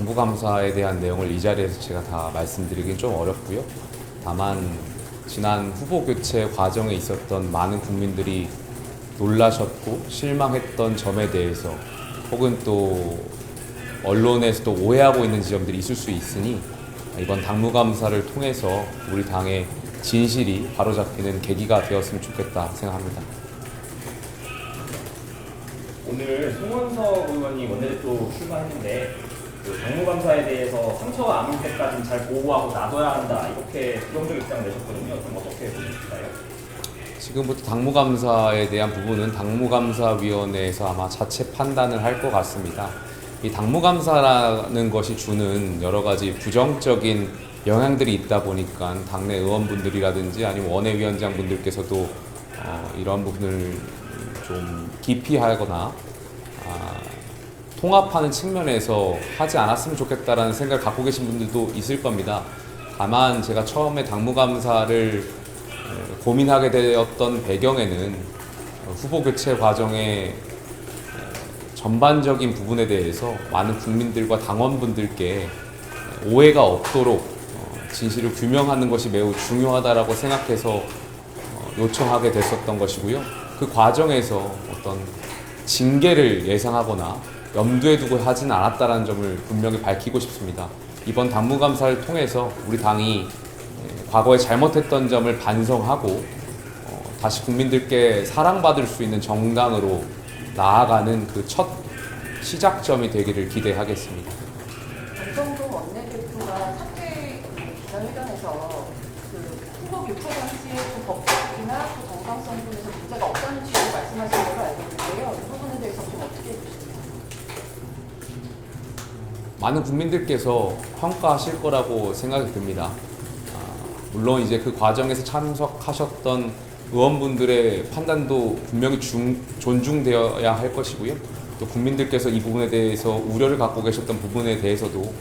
당부감사에 대한 내용을 이 자리에서 제가 다 말씀드리긴 좀 어렵고요. 다만 지난 후보 교체 과정에 있었던 많은 국민들이 놀라셨고 실망했던 점에 대해서 혹은 또 언론에서도 오해하고 있는 지점들이 있을 수 있으니 이번 당무감사를 통해서 우리 당의 진실이 바로잡히는 계기가 되었으면 좋겠다 생각합니다. 오늘 송원석 의원이 원내대표 출마했는데 그 당무감사에 대해서 상처가 안 올 때까지는 잘 보호하고 놔둬야 한다 이렇게 부정적 입장을 내셨거든요. 그럼 어떻게 보실까요? 지금부터 당무감사에 대한 부분은 당무감사위원회에서 아마 자체 판단을 할 것 같습니다. 이 당무감사라는 것이 주는 여러 가지 부정적인 영향들이 있다 보니까 당내 의원분들이라든지 아니면 원외위원장분들께서도 이런 부분을 좀 기피하거나 통합하는 측면에서 하지 않았으면 좋겠다라는 생각을 갖고 계신 분들도 있을 겁니다. 다만 제가 처음에 당무감사를 고민하게 되었던 배경에는 후보 교체 과정의 전반적인 부분에 대해서 많은 국민들과 당원분들께 오해가 없도록 진실을 규명하는 것이 매우 중요하다라고 생각해서 요청하게 됐었던 것이고요. 그 과정에서 어떤 징계를 예상하거나 염두에 두고 하진 않았다는 점을 분명히 밝히고 싶습니다. 이번 당무감사를 통해서 우리 당이 과거에 잘못했던 점을 반성하고 다시 국민들께 사랑받을 수 있는 정당으로 나아가는 그 첫 시작점이 되기를 기대하겠습니다. 권성동 원내대표가 사퇴 기자회견에서 그 후보 교체 당시에 그 법적이나 그 정당성 부분에서 문제가 없다는 취지로 말씀하신 걸로 알고 있는데요. 이 부분에 대해서 좀 어떻게 보십니까? 많은 국민들께서 평가하실 거라고 생각이 듭니다. 물론 이제 그 과정에서 참석하셨던 의원분들의 판단도 분명히 존중되어야 할 것이고요. 또 국민들께서 이 부분에 대해서 우려를 갖고 계셨던 부분에 대해서도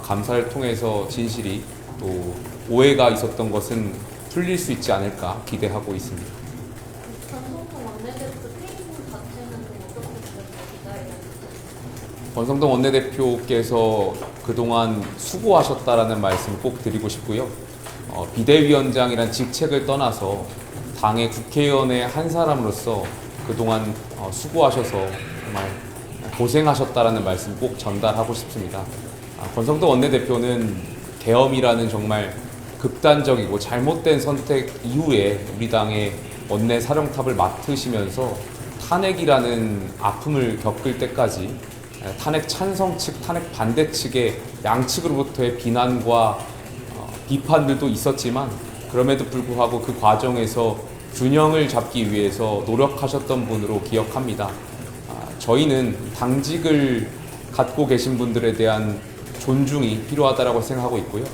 감사를 통해서 진실이 또 오해가 있었던 것은 풀릴 수 있지 않을까 기대하고 있습니다. 권성동 원내대표 퇴임 자체는 좀 어떻게 보셨나요? 권성동 원내대표께서 그동안 수고하셨다라는 말씀 꼭 드리고 싶고요. 비대위원장이란 직책을 떠나서 당의 국회의원의 한 사람으로서 그동안 수고하셔서 정말 고생하셨다라는 말씀 꼭 전달하고 싶습니다. 권성동 원내대표는 계엄이라는 정말 극단적이고 잘못된 선택 이후에 우리 당의 원내 사령탑을 맡으시면서 탄핵이라는 아픔을 겪을 때까지 탄핵 찬성 측, 탄핵 반대 측의 양측으로부터의 비난과 비판들도 있었지만 그럼에도 불구하고 그 과정에서 균형을 잡기 위해서 노력하셨던 분으로 기억합니다. 저희는 당직을 갖고 계신 분들에 대한 존중이 필요하다고 생각하고 있고요.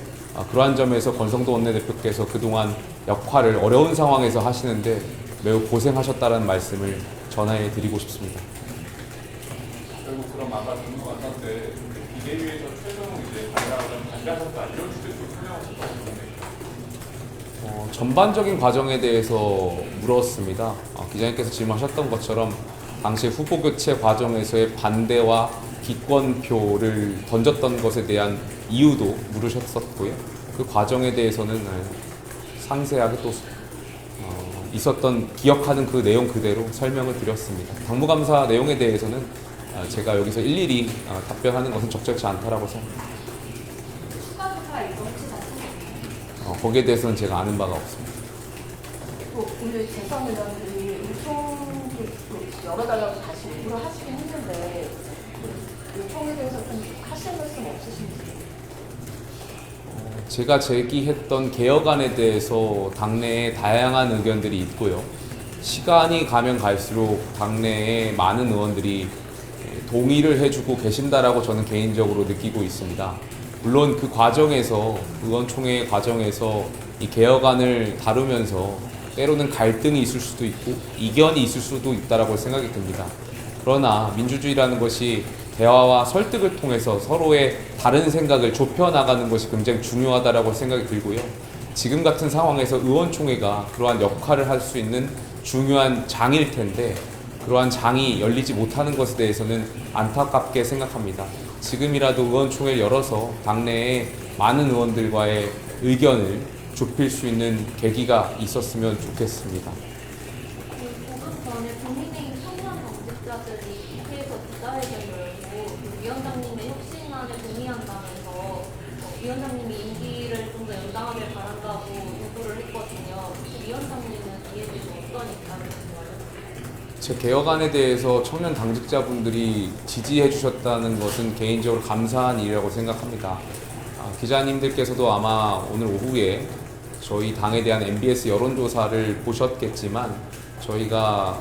그러한 점에서 권성동 원내대표께서 그동안 역할을 어려운 상황에서 하시는데 매우 고생하셨다는 말씀을 전해드리고 싶습니다. 결국 그런 아까 당무감사때 비대위에서 최종 이제 반대하셨다 이런 주제도 설명하셨다고 하는데 전반적인 과정에 대해서 물었습니다. 기자님께서 질문하셨던 것처럼 당시 후보 교체 과정에서의 반대와 기권표를 던졌던 것에 대한 이유도 물으셨었고요. 그 과정에 대해서는 상세하게 또 있었던 기억하는 그 내용 그대로 설명을 드렸습니다. 당무감사 내용에 대해서는 제가 여기서 일일이 답변하는 것은 적절치 않다라고 생각합니다. 추가 조사 이거 혹시 말씀하셨나요? 거기에 대해서는 제가 아는 바가 없습니다. 또 오늘 재선 의원들이 요청을 열어달라고 다시 요구를 하시긴 했는데 그 요청에 대해서 좀 하실 말씀 없으신지? 제가 제기했던 개혁안에 대해서 당내에 다양한 의견들이 있고요. 시간이 가면 갈수록 당내에 많은 의원들이 동의를 해주고 계신다라고 저는 개인적으로 느끼고 있습니다. 물론 그 과정에서 의원총회 과정에서 이 개혁안을 다루면서 때로는 갈등이 있을 수도 있고 이견이 있을 수도 있다라고 생각이 듭니다. 그러나 민주주의라는 것이 대화와 설득을 통해서 서로의 다른 생각을 좁혀나가는 것이 굉장히 중요하다라고 생각이 들고요. 지금 같은 상황에서 의원총회가 그러한 역할을 할 수 있는 중요한 장일 텐데 그러한 장이 열리지 못하는 것에 대해서는 안타깝게 생각합니다. 지금이라도 의원총회를 열어서 당내에 많은 의원들과의 의견을 좁힐 수 있는 계기가 있었으면 좋겠습니다. 조금 전에 국민의힘 청년 당직자들이 국회에서 기자회견을 열고 위원장님의 혁신안에 동의한다면서 위원장님이 임기를 좀 더 연장하길 바란다고 요구를 했거든요. 위원장님은 이에 대해서 어떤 입장을 가지고요? 제 개혁안에 대해서 청년 당직자분들이 지지해 주셨다는 것은 개인적으로 감사한 일이라고 생각합니다. 기자님들께서도 아마 오늘 오후에 저희 당에 대한 MBS 여론조사를 보셨겠지만 저희가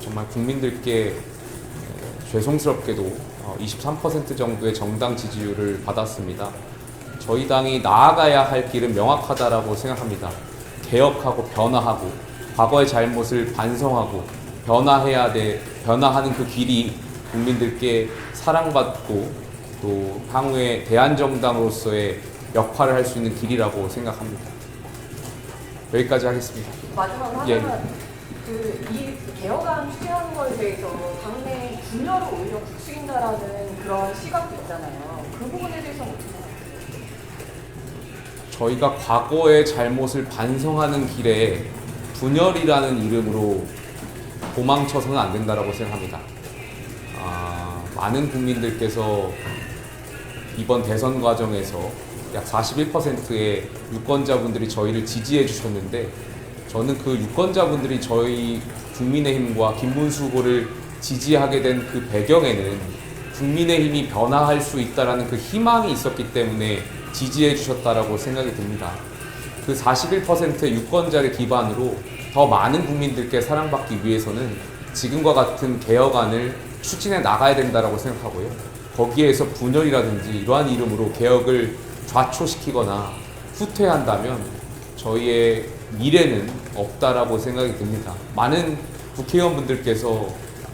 정말 국민들께 죄송스럽게도 23% 정도의 정당 지지율을 받았습니다. 저희 당이 나아가야 할 길은 명확하다라고 생각합니다. 개혁하고 변화하고 과거의 잘못을 반성하고 변화하는 그 길이 국민들께 사랑받고 또 향후에 대한정당으로서의 역할을 할 수 있는 길이라고 생각합니다. 여기까지 하겠습니다. 마지막으로 예. 하나는 이 개혁안 추진하는 거에 대해서 당내 분열을 오히려 부추긴다라는 그런 시각도 있잖아요. 그 부분에 대해서는 어떻게 생각하세요? 저희가 과거의 잘못을 반성하는 길에 분열이라는 이름으로 도망쳐서는 안 된다라고 생각합니다. 많은 국민들께서 이번 대선 과정에서 약 41%의 유권자분들이 저희를 지지해 주셨는데 저는 그 유권자분들이 저희 국민의힘과 김문수 후보를 지지하게 된 그 배경에는 국민의힘이 변화할 수 있다라는 그 희망이 있었기 때문에 지지해 주셨다라고 생각이 듭니다. 그 41%의 유권자를 기반으로 더 많은 국민들께 사랑받기 위해서는 지금과 같은 개혁안을 추진해 나가야 된다라고 생각하고요. 거기에서 분열이라든지 이러한 이름으로 개혁을 좌초시키거나 후퇴한다면 저희의 미래는 없다라고 생각이 듭니다. 많은 국회의원분들께서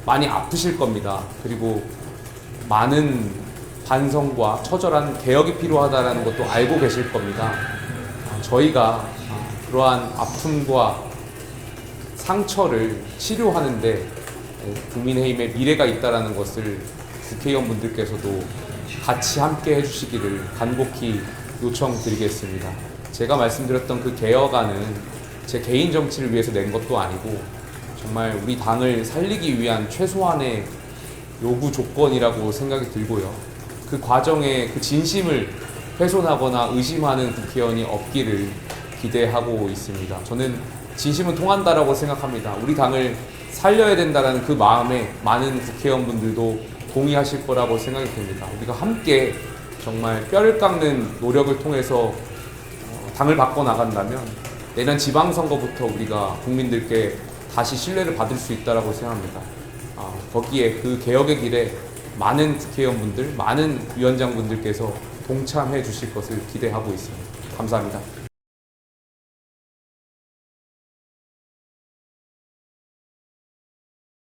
많이 아프실 겁니다. 그리고 많은 반성과 처절한 개혁이 필요하다는 것도 알고 계실 겁니다. 저희가 그러한 아픔과 상처를 치료하는데 국민의힘의 미래가 있다는 것을 국회의원분들께서도 같이 함께 해주시기를 간곡히 요청드리겠습니다. 제가 말씀드렸던 그 개혁안은 제 개인 정치를 위해서 낸 것도 아니고 정말 우리 당을 살리기 위한 최소한의 요구 조건이라고 생각이 들고요. 그 과정에 그 진심을 훼손하거나 의심하는 국회의원이 없기를 기대하고 있습니다. 저는 진심은 통한다라고 생각합니다. 우리 당을 살려야 된다는 그 마음에 많은 국회의원분들도 동의하실 거라고 생각이 듭니다. 우리가 함께 정말 뼈를 깎는 노력을 통해서 당을 바꿔 나간다면 내년 지방선거부터 우리가 국민들께 다시 신뢰를 받을 수 있다고 생각합니다. 거기에 그 개혁의 길에 많은 국회의원분들, 많은 위원장분들께서 동참해 주실 것을 기대하고 있습니다. 감사합니다.